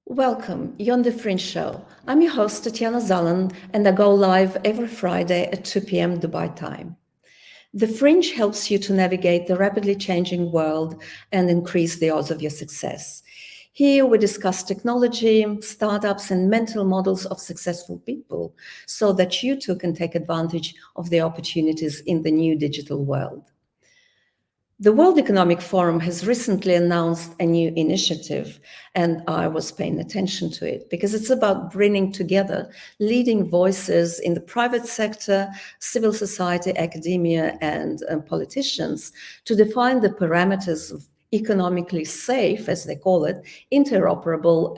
Welcome, you're on The Fringe Show. I'm your host, Tatiana Zalan, and I go live every Friday at 2 p.m. Dubai time. The Fringe helps you to navigate the rapidly changing world and increase the odds of your success. Here we discuss technology, startups, and mental models of successful people so that you too can take advantage of the opportunities in the new digital world. The World Economic Forum has recently announced a new initiative, and I was paying attention to it because it's about bringing together leading voices in the private sector, civil society, academia, and politicians to define the parameters of economically safe, as they call it, interoperable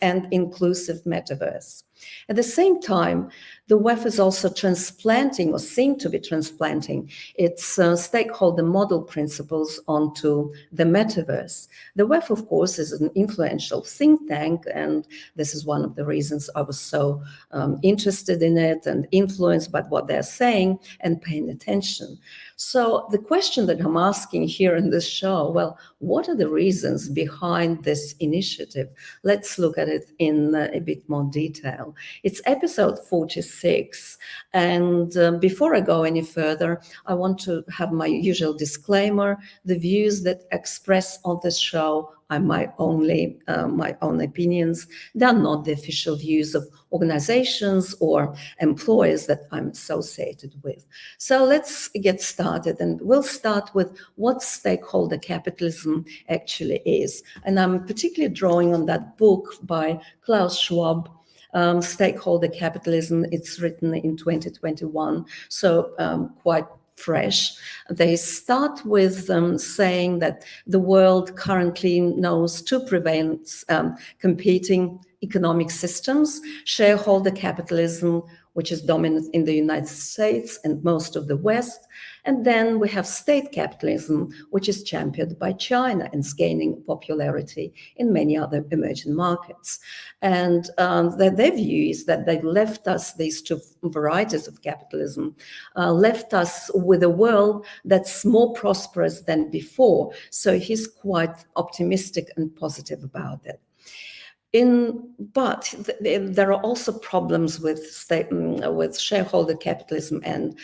and inclusive metaverse. At the same time, the WEF is also transplanting, or seem to be transplanting, its stakeholder model principles onto the metaverse. The WEF, of course, is an influential think tank, and this is one of the reasons I was so interested in it and influenced by what they're saying and paying attention. So the question that I'm asking here in this show, well, what are the reasons behind this initiative? Let's look at it in a bit more detail. It's episode 46, and before I go any further, I want to have my usual disclaimer. The views that express on this show are my own opinions. They are not the official views of organizations or employers that I'm associated with. So let's get started, and we'll start with what stakeholder capitalism actually is. And I'm particularly drawing on that book by Klaus Schwab, Stakeholder Capitalism. It's written in 2021, so quite fresh. They start with saying that the world currently knows two prevalent competing economic systems: shareholder capitalism, which is dominant in the United States and most of the West, and then we have state capitalism, which is championed by China and is gaining popularity in many other emerging markets. And their view is that they left us, these two varieties of capitalism, left us with a world that's more prosperous than before. So he's quite optimistic and positive about it. But there are also problems with shareholder capitalism and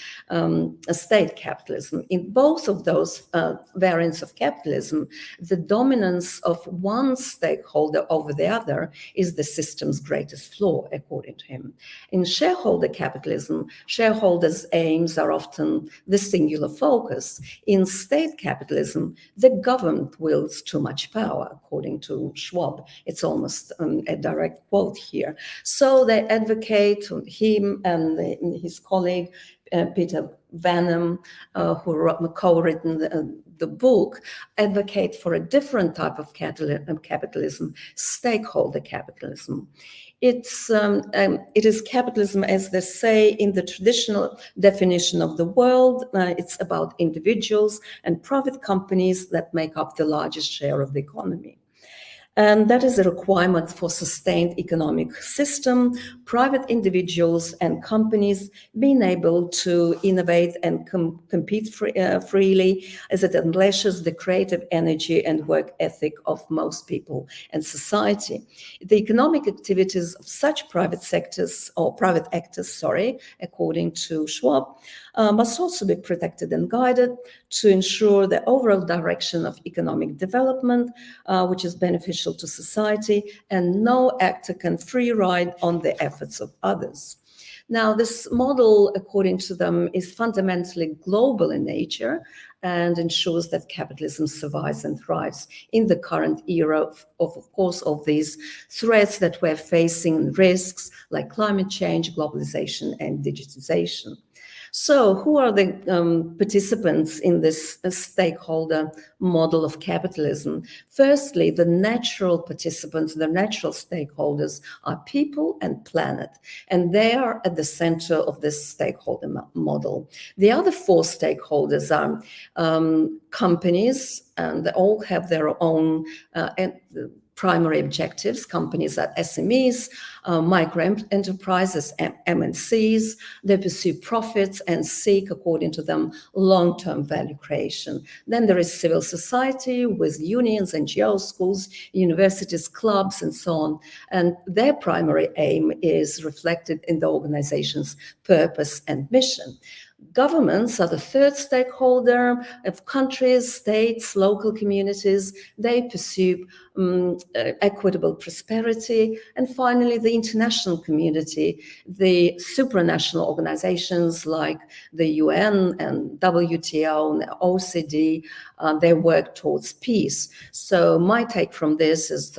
state capitalism. In both of those variants of capitalism, the dominance of one stakeholder over the other is the system's greatest flaw, according to him. In shareholder capitalism, shareholders' aims are often the singular focus. In state capitalism, the government wields too much power, according to Schwab. It's almost a direct quote here. So they advocate, him and his colleague, Peter Vanham, who co-written the book, advocate for a different type of capitalism, stakeholder capitalism. It is capitalism, as they say, in the traditional definition of the world. It's about individuals and private companies that make up the largest share of the economy. And that is a requirement for sustained economic system, private individuals and companies being able to innovate and compete freely, as it unleashes the creative energy and work ethic of most people and society. The economic activities of such private actors, according to Schwab, must also be protected and guided to ensure the overall direction of economic development, which is beneficial to society, and no actor can free ride on the efforts of others. Now, this model, according to them, is fundamentally global in nature and ensures that capitalism survives and thrives in the current era of course, of these threats that we're facing, risks like climate change, globalization, and digitization. So who are the participants in this stakeholder model of capitalism? Firstly, the natural participants, the natural stakeholders are people and planet, and they are at the center of this stakeholder model. The other four stakeholders are companies, and they all have their own primary objectives. Companies are SMEs, micro enterprises, MNCs. They pursue profits and seek, according to them, long-term value creation. Then there is civil society with unions, NGOs, schools, universities, clubs, and so on. And their primary aim is reflected in the organization's purpose and mission. Governments are the third stakeholder of countries, states, local communities. They pursue equitable prosperity. And finally, the international community, the supranational organizations like the UN and WTO and OECD, they work towards peace. So my take from this is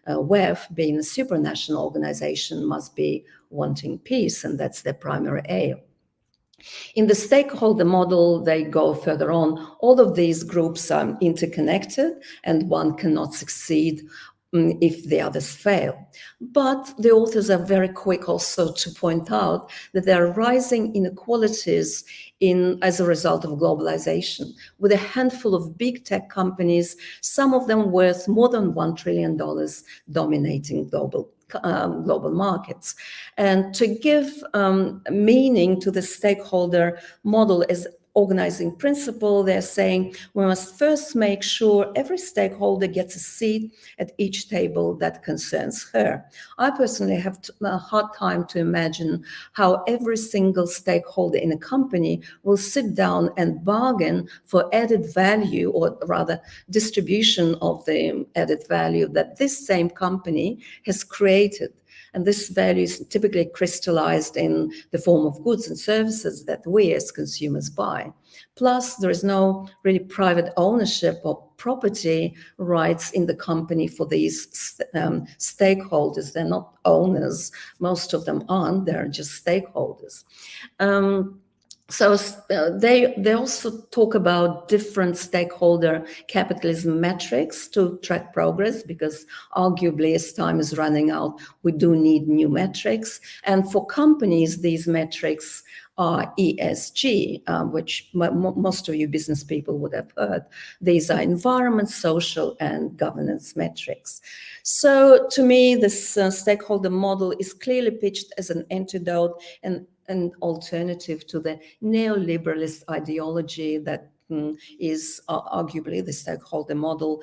WEF, being a supranational organization, must be wanting peace, and that's their primary aim. In the stakeholder model, they go further on. All of these groups are interconnected, and one cannot succeed if the others fail. But the authors are very quick also to point out that there are rising inequalities as a result of globalization, with a handful of big tech companies, some of them worth more than $1 trillion, dominating global markets. And to give meaning to the stakeholder model as organizing principle, they're saying we must first make sure every stakeholder gets a seat at each table that concerns her. I personally have a hard time to imagine how every single stakeholder in a company will sit down and bargain for added value, or rather distribution of the added value that this same company has created. And this value is typically crystallized in the form of goods and services that we as consumers buy. Plus, there is no really private ownership or property rights in the company for these stakeholders. They're not owners. Most of them aren't. They're just stakeholders. So they also talk about different stakeholder capitalism metrics to track progress, because arguably as time is running out, we do need new metrics. And for companies, these metrics are ESG, which most of you business people would have heard. These are environment, social, and governance metrics. So to me, this stakeholder model is clearly pitched as an antidote and an alternative to the neoliberalist ideology that is arguably the stakeholder model,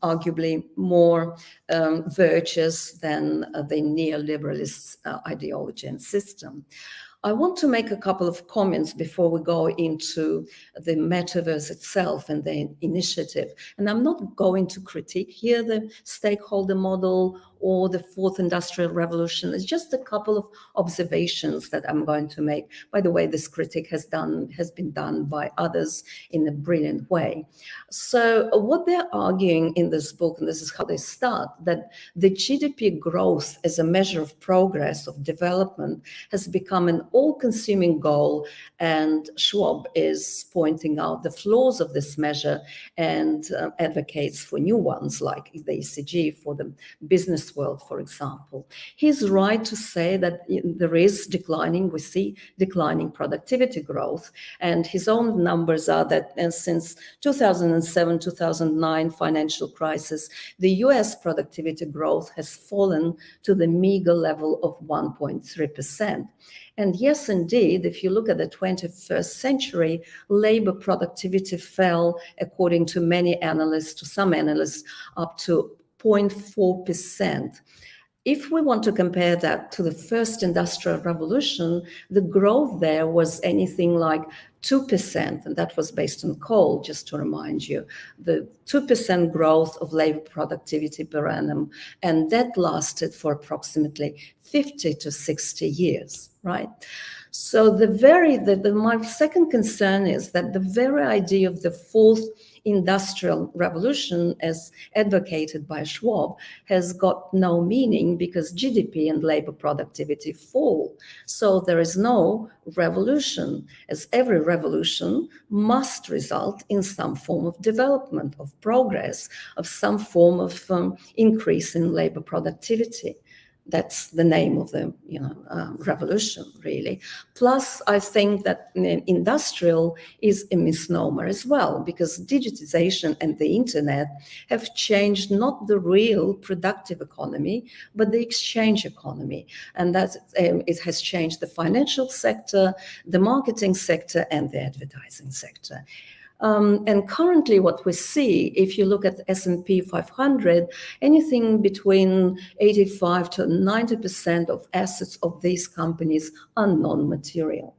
arguably more virtuous than the neoliberalist ideology and system. I want to make a couple of comments before we go into the metaverse itself and the initiative. And I'm not going to critique here the stakeholder model or the fourth industrial revolution. It's just a couple of observations that I'm going to make. By the way, this critique has been done by others in a brilliant way. So what they're arguing in this book, and this is how they start, that the GDP growth as a measure of progress, of development, has become an all-consuming goal, and Schwab is pointing out the flaws of this measure and advocates for new ones like the ECG for the business world, for example. He's right to say that there is we see declining productivity growth, and his own numbers are that since 2007-2009 financial crisis, the US productivity growth has fallen to the meager level of 1.3%. And yes, indeed, if you look at the 21st century, labor productivity fell, according to many analysts, to some analysts, up to 0.4%. If we want to compare that to the first industrial revolution, the growth there was anything like 2%, and that was based on coal, just to remind you, the 2% growth of labor productivity per annum, and that lasted for approximately 50 to 60 years, right? So my second concern is that the very idea of the fourth industrial revolution, as advocated by Schwab, has got no meaning because GDP and labor productivity fall. So there is no revolution, as every revolution must result in some form of development, of progress, of some form of increase in labor productivity. That's the name of the revolution, really. Plus, I think that industrial is a misnomer as well, because digitization and the internet have changed not the real productive economy, but the exchange economy. And that it has changed the financial sector, the marketing sector, and the advertising sector. And currently what we see, if you look at S&P 500, anything between 85 to 90% of assets of these companies are non-material.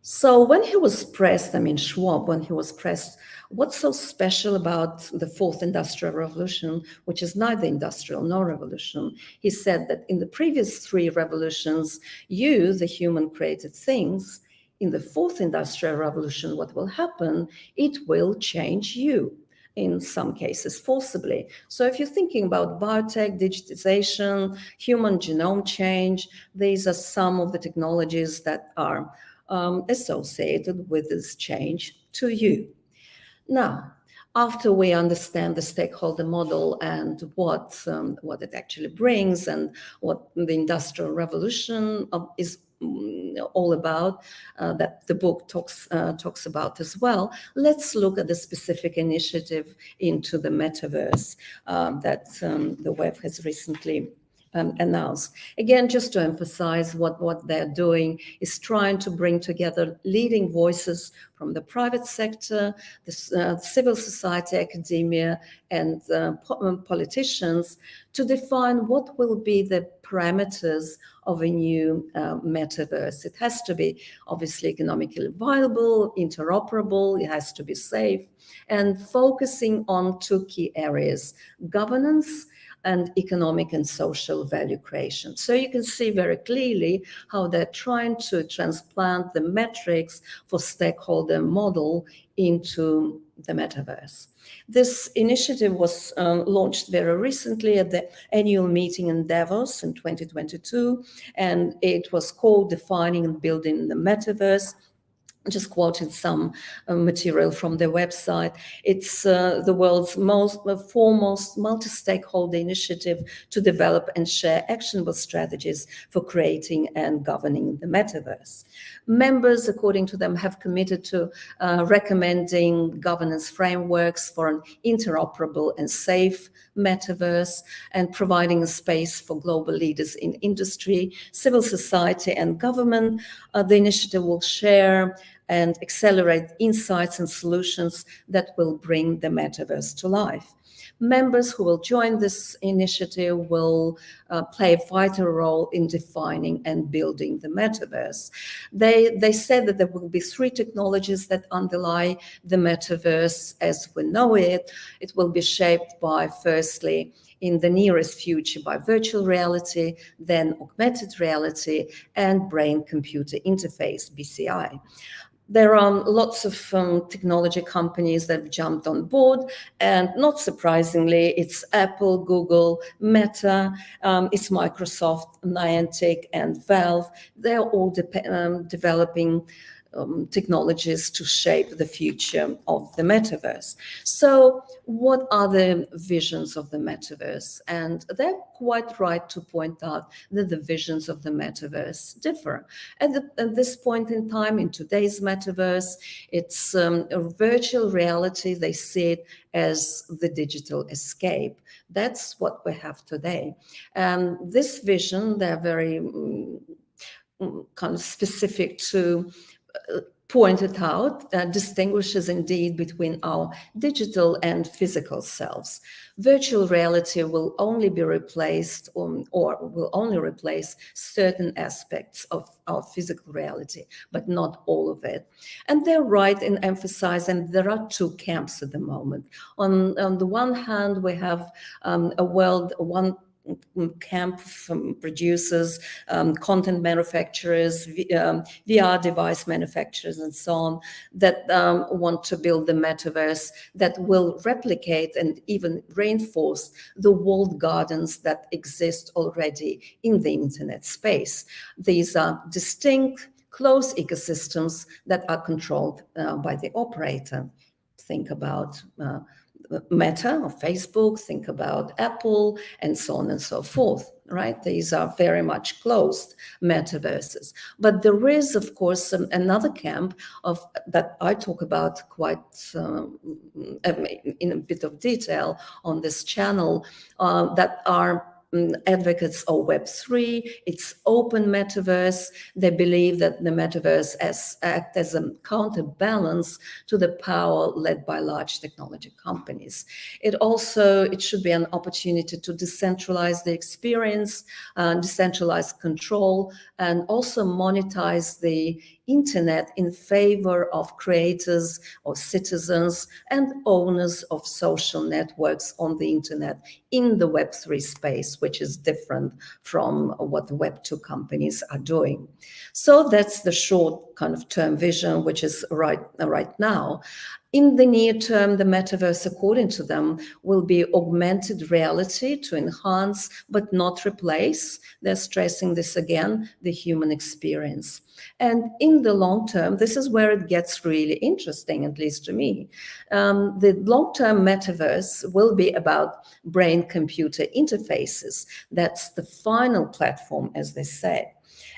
So when he was pressed, Schwab, when he was pressed, what's so special about the fourth industrial revolution, which is neither industrial nor revolution? He said that in the previous three revolutions, you, the human, created things. In the fourth industrial revolution, what will happen? It will change you, in some cases forcibly. So if you're thinking about biotech, digitization, human genome change, these are some of the technologies that are associated with this change to you. Now, after we understand the stakeholder model and what it actually brings and what the Industrial Revolution is all about, that the book talks about as well, let's look at the specific initiative into the metaverse that the web has recently announced. Again, just to emphasize what they're doing is trying to bring together leading voices from the private sector, the civil society, academia, and politicians to define what will be the parameters of a new metaverse. It has to be obviously economically viable, interoperable, it has to be safe, and focusing on two key areas: governance and economic and social value creation. So you can see very clearly how they're trying to transplant the metrics for stakeholder model into the metaverse. This initiative was launched very recently at the annual meeting in Davos in 2022, and it was called Defining and Building the Metaverse. Just quoted some material from their website. It's the world's foremost multi-stakeholder initiative to develop and share actionable strategies for creating and governing the metaverse. Members, according to them, have committed to recommending governance frameworks for an interoperable and safe metaverse and providing a space for global leaders in industry, civil society, and government. The initiative will share and accelerate insights and solutions that will bring the metaverse to life. Members who will join this initiative will play a vital role in defining and building the metaverse. They said that there will be three technologies that underlie the metaverse as we know it. It will be shaped by, firstly, in the nearest future, by virtual reality, then augmented reality, and brain-computer interface, BCI. There are lots of technology companies that have jumped on board, and not surprisingly, it's Apple, Google, Meta, it's Microsoft, Niantic, and Valve. They're all developing technologies to shape the future of the metaverse. So what are the visions of the metaverse? And they're quite right to point out that the visions of the metaverse differ. At this point in time, in today's metaverse, it's a virtual reality. They see it as the digital escape. That's what we have today. And this vision, they're very kind of specific to pointed out, distinguishes indeed between our digital and physical selves. Virtual reality will only be replaced or will only replace certain aspects of our physical reality, but not all of it. And they're right in emphasizing there are two camps at the moment. On the one hand, we have one camp from producers, content manufacturers, VR device manufacturers, and so on, that want to build the metaverse that will replicate and even reinforce the walled gardens that exist already in the internet space. These are distinct, closed ecosystems that are controlled by the operator. Think about Meta or Facebook, think about Apple, and so on and so forth. right? These are very much closed metaverses. But there is, of course, another camp of that I talk about quite in a bit of detail on this channel, that are advocates of Web3. It's open metaverse. They believe that the metaverse act as a counterbalance to the power led by large technology companies. It should be an opportunity to decentralize the experience, decentralize control, and also monetize the internet in favor of creators or citizens and owners of social networks on the internet in the Web3 space, which is different from what the Web2 companies are doing. So that's the short kind of term vision, which is right now. In the near term, the metaverse, according to them, will be augmented reality to enhance but not replace, they're stressing this again, the human experience. And in the long term, this is where it gets really interesting, at least to me. The long-term metaverse will be about brain-computer interfaces. That's the final platform, as they say.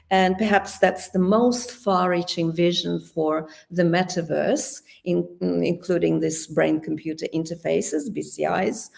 And perhaps that's the most far-reaching vision for the metaverse, including these brain-computer interfaces, BCIs.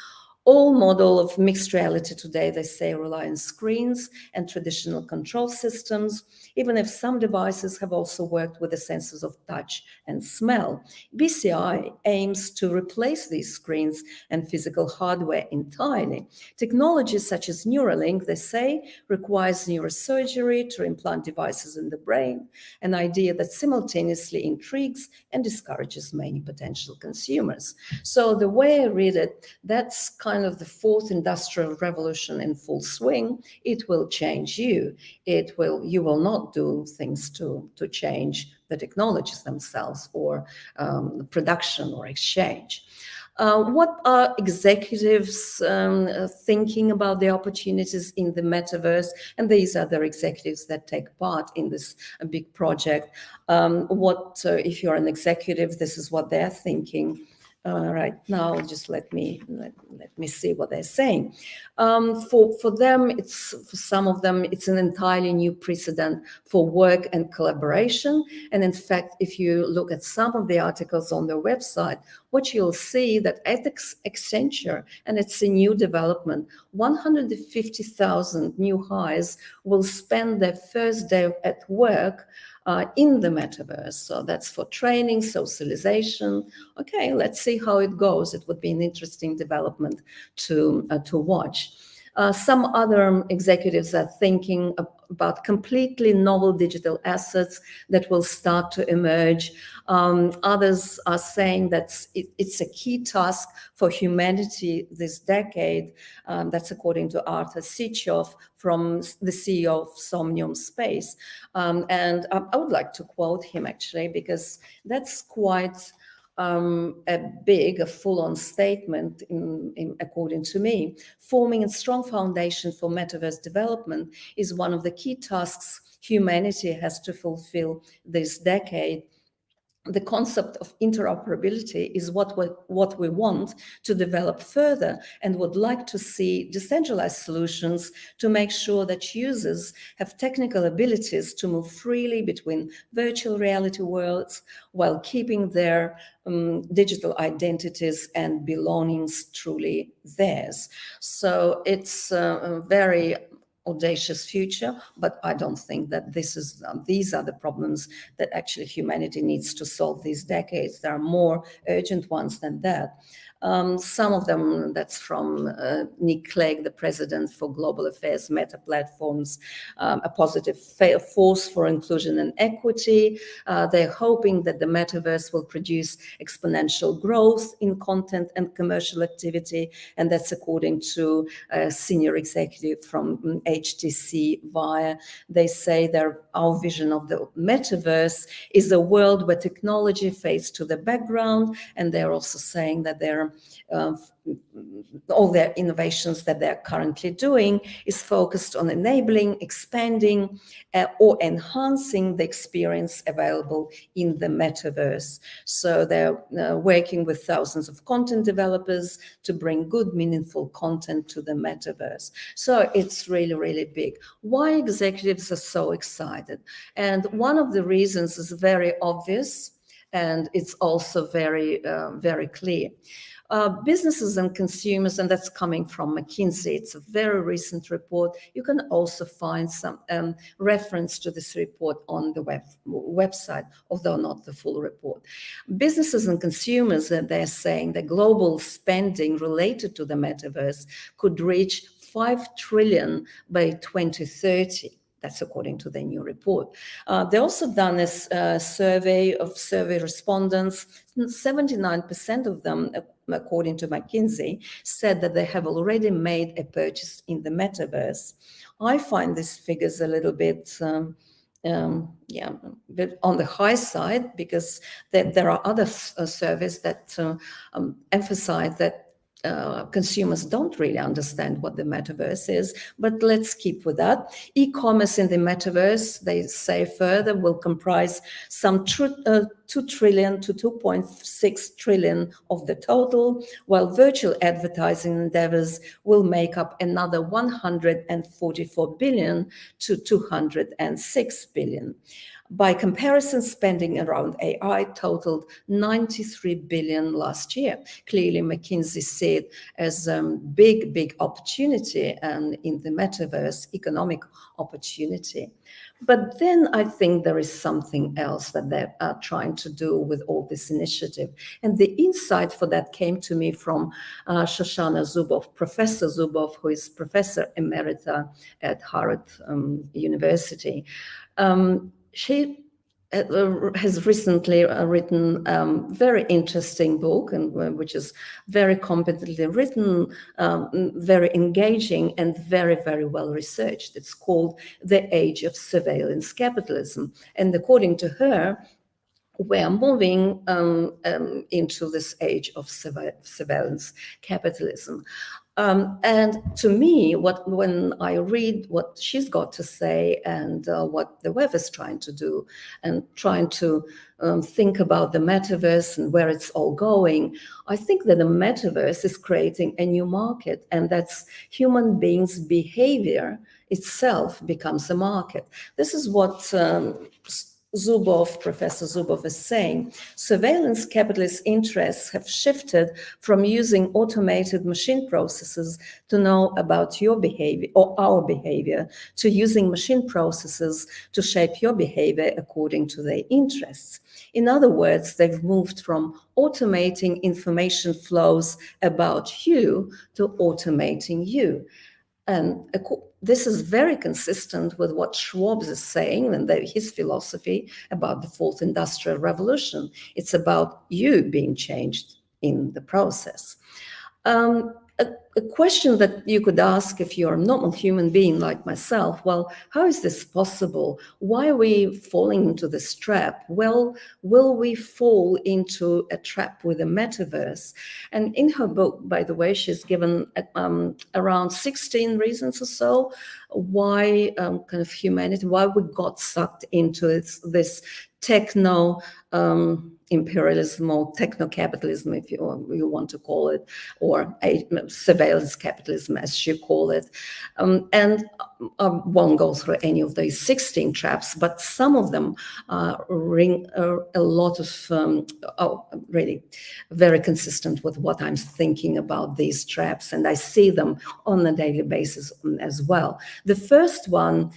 All model of mixed reality today, they say, rely on screens and traditional control systems, even if some devices have also worked with the senses of touch and smell. BCI aims to replace these screens and physical hardware entirely. Technologies such as Neuralink, they say, requires neurosurgery to implant devices in the brain, an idea that simultaneously intrigues and discourages many potential consumers. So the way I read it, that's kind of the fourth industrial revolution in full swing. It will change you. You will not do things to change the technologies themselves or production or exchange. What are executives thinking about the opportunities in the metaverse? And these are the executives that take part in this big project. If you're an executive, this is what they're thinking. Right now, just let me see what they're saying. For them, for some of them, it's an entirely new precedent for work and collaboration. And in fact, if you look at some of the articles on their website, what you'll see that at Accenture, and it's a new development, 150,000 new hires will spend their first day at work in the metaverse. So that's for training, socialization. Okay, let's see how it goes. It would be an interesting development to watch. Some other executives are thinking about completely novel digital assets that will start to emerge. Others are saying that it's a key task for humanity this decade. That's according to Arthur Sitchoff, from the CEO of Somnium Space. And I would like to quote him, actually, because that's quite a full-on statement, according to me. Forming a strong foundation for metaverse development is one of the key tasks humanity has to fulfill this decade. The concept of interoperability is what we want to develop further, and would like to see decentralized solutions to make sure that users have technical abilities to move freely between virtual reality worlds while keeping their digital identities and belongings truly theirs. So it's a very audacious future, but I don't think that these are the problems that actually humanity needs to solve these decades. There are more urgent ones than that. Some of them, that's from Nick Clegg, the president for Global Affairs Meta Platforms, a positive force for inclusion and equity. They're hoping that the metaverse will produce exponential growth in content and commercial activity, and that's according to a senior executive from HTC Via. They say our vision of the metaverse is a world where technology fades to the background, and they're also saying that they're all their innovations that they're currently doing is focused on enabling, expanding, or enhancing the experience available in the metaverse. So they're working with thousands of content developers to bring good, meaningful content to the metaverse. So it's really, really big. Why executives are so excited? And one of the reasons is very obvious, and it's also very, very clear. Businesses and consumers, and that's coming from McKinsey. It's a very recent report. You can also find some reference to this report on the website, although not the full report. Businesses and consumers, they're saying that global spending related to the metaverse could reach 5 trillion by 2030. That's according to the new report. They also done a survey of survey respondents. 79% of them, according to McKinsey, said that they have already made a purchase in the metaverse. I find these figures a little bit bit on the high side, because there are other surveys that emphasize that consumers don't really understand what the metaverse is, but let's keep with that. E-commerce in the metaverse, they say further, will comprise some 2 trillion to 2.6 trillion of the total, while virtual advertising endeavors will make up another 144 billion to 206 billion. By comparison, spending around AI totaled 93 billion last year. Clearly, McKinsey see it as a big opportunity and in the metaverse, economic opportunity. But then I think there is something else that they are trying to do with all this initiative. And the insight for that came to me from Shoshana Zuboff, Professor Zuboff, who is Professor Emerita at Harvard University. She has recently written a very interesting book, and which is very competently written, very engaging, and very well researched. It's called The Age of Surveillance Capitalism. And according to her, we're moving into this age of surveillance capitalism. And to me, when I read what she's got to say and what the web is trying to do, and trying to think about the metaverse and where it's all going, I think that the metaverse is creating a new market, and that's human beings' behavior itself becomes a market. This is what Professor Zuboff is saying. Surveillance capitalist interests have shifted from using automated machine processes to know about your behavior or our behavior, to using machine processes to shape your behavior according to their interests. In other words, they've moved from automating information flows about you to automating you. And this is very consistent with what Schwab is saying and his philosophy about the fourth industrial revolution. It's about you being changed in the process. A question that you could ask if you're a normal human being like myself, well, how is this possible? Why are we falling into this trap? Well, will we fall into a trap with a metaverse? And in her book, by the way, she's given around 16 reasons or so why kind of humanity, why we got sucked into this techno imperialism or techno-capitalism, if you want to call it, or surveillance capitalism, as she call it. And I won't go through any of these 16 traps, but some of them ring a lot of, really very consistent with what I'm thinking about these traps, and I see them on a daily basis as well. The first one,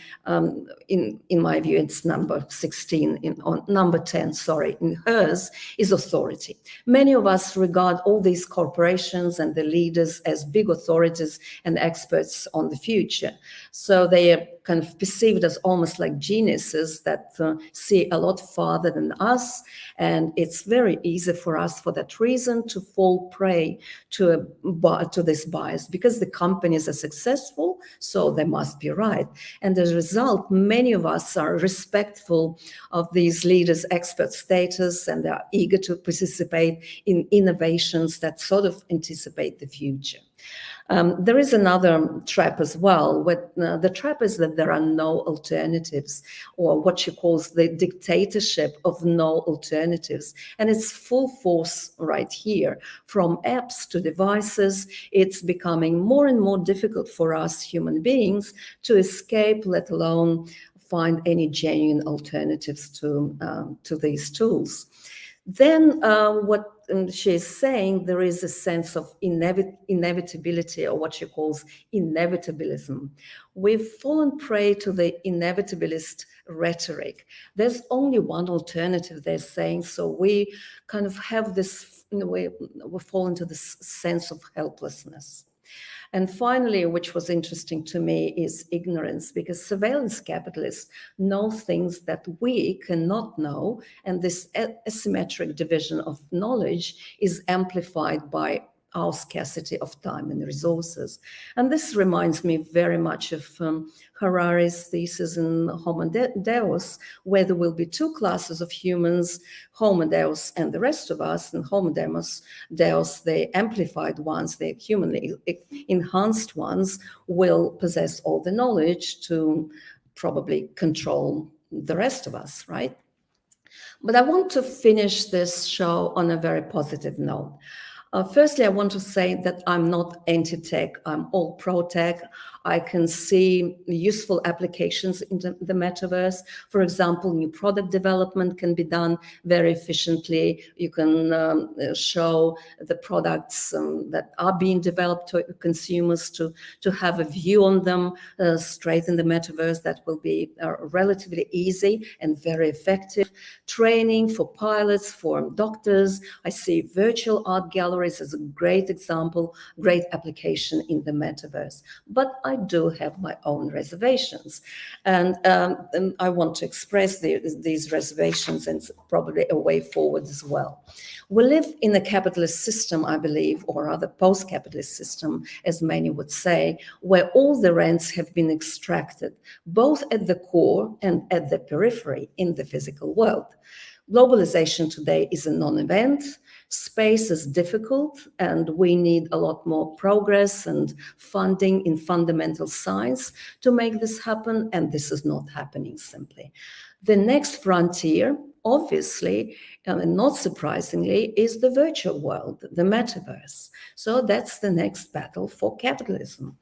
in my view, it's number 16, number 10, sorry, in hers, is authority. Many of us regard all these corporations and the leaders as big authorities and experts on the future. So they are kind of perceived as almost like geniuses that see a lot farther than us. And it's very easy for us, for that reason, to fall prey to this bias, because the companies are successful, so they must be right. And as a result, many of us are respectful of these leaders' expert status and their are eager to participate in innovations that sort of anticipate the future. There is another trap as well. The trap is that there are no alternatives, or what she calls the dictatorship of no alternatives. And it's full force right here. From apps to devices, it's becoming more and more difficult for us human beings to escape, let alone find any genuine alternatives to these tools. Then what she's saying, there is a sense of inevitability, or what she calls inevitabilism. We've fallen prey to the inevitabilist rhetoric. There's only one alternative, they're saying, so we kind of have this, we fall into this sense of helplessness. And finally, which was interesting to me, is ignorance, because surveillance capitalists know things that we cannot know, and this asymmetric division of knowledge is amplified by our scarcity of time and resources. And this reminds me very much of Harari's thesis in Homo Deus, where there will be two classes of humans, Homo Deus and the rest of us, and Homo Deus, the amplified ones, the humanly enhanced ones, will possess all the knowledge to probably control the rest of us, right? But I want to finish this show on a very positive note. Firstly, I want to say that I'm not anti-tech, I'm all pro-tech. I can see useful applications in the metaverse. For example, new product development can be done very efficiently. You can show the products that are being developed to consumers to have a view on them straight in the metaverse. That will be relatively easy and very effective. Training for pilots, for doctors. I see virtual art galleries as a great example, great application in the metaverse. But I do have my own reservations. And I want to express these reservations, and probably a way forward as well. We live in a capitalist system, I believe, or rather post-capitalist system, as many would say, where all the rents have been extracted, both at the core and at the periphery in the physical world. Globalization today is a non-event. Space is difficult, and we need a lot more progress and funding in fundamental science to make this happen, and this is not happening simply. The next frontier, obviously, and not surprisingly, is the virtual world, the metaverse. So that's the next battle for capitalism.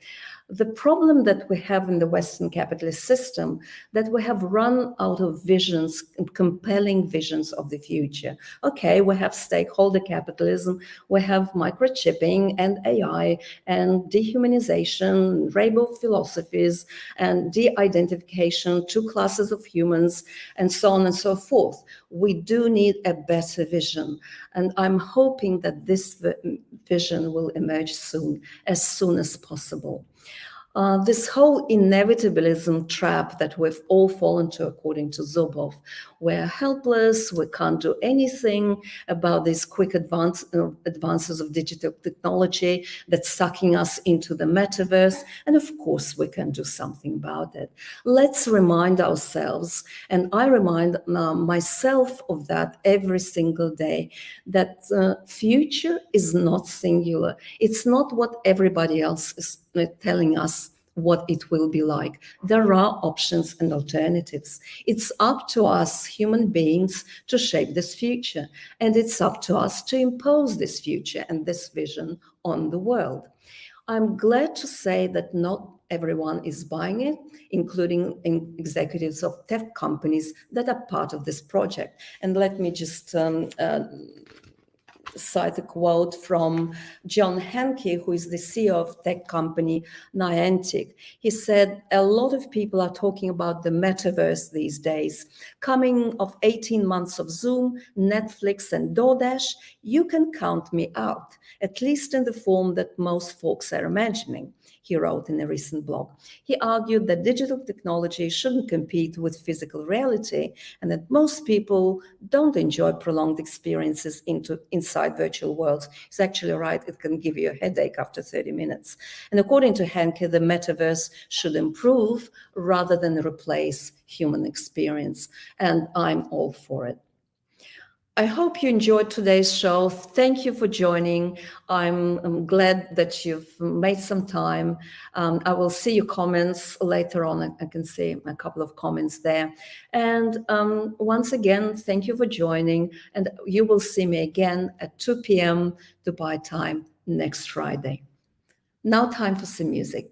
The problem that we have in the Western capitalist system, that we have run out of visions, compelling visions of the future. Okay, we have stakeholder capitalism, we have microchipping and AI and dehumanization, rainbow philosophies and de-identification, two classes of humans, and so on and so forth. We do need a better vision. And I'm hoping that this vision will emerge soon as possible. This whole inevitabilism trap that we've all fallen to, according to Zuboff, we're helpless, we can't do anything about these quick advances of digital technology that's sucking us into the metaverse, and of course we can do something about it. Let's remind ourselves, and I remind myself of that every single day, that future is not singular. It's not what everybody else is telling us what it will be like. There are options and alternatives. It's up to us human beings to shape this future, and it's up to us to impose this future and this vision on the world. I'm glad to say that not everyone is buying it, including executives of tech companies that are part of this project. And let me just cite a quote from John Hanke, who is the CEO of tech company Niantic. He said, a lot of people are talking about the metaverse these days. Coming of 18 months of Zoom, Netflix and DoorDash, you can count me out, at least in the form that most folks are imagining, he wrote in a recent blog. He argued that digital technology shouldn't compete with physical reality, and that most people don't enjoy prolonged experiences inside virtual worlds. He's actually right, it can give you a headache after 30 minutes. And according to Henke, the metaverse should improve rather than replace human experience, and I'm all for it. I hope you enjoyed today's show. Thank you for joining. I'm glad that you've made some time. I will see your comments later on. I can see a couple of comments there. And once again, thank you for joining. And you will see me again at 2 p.m. Dubai time next Friday. Now, time for some music.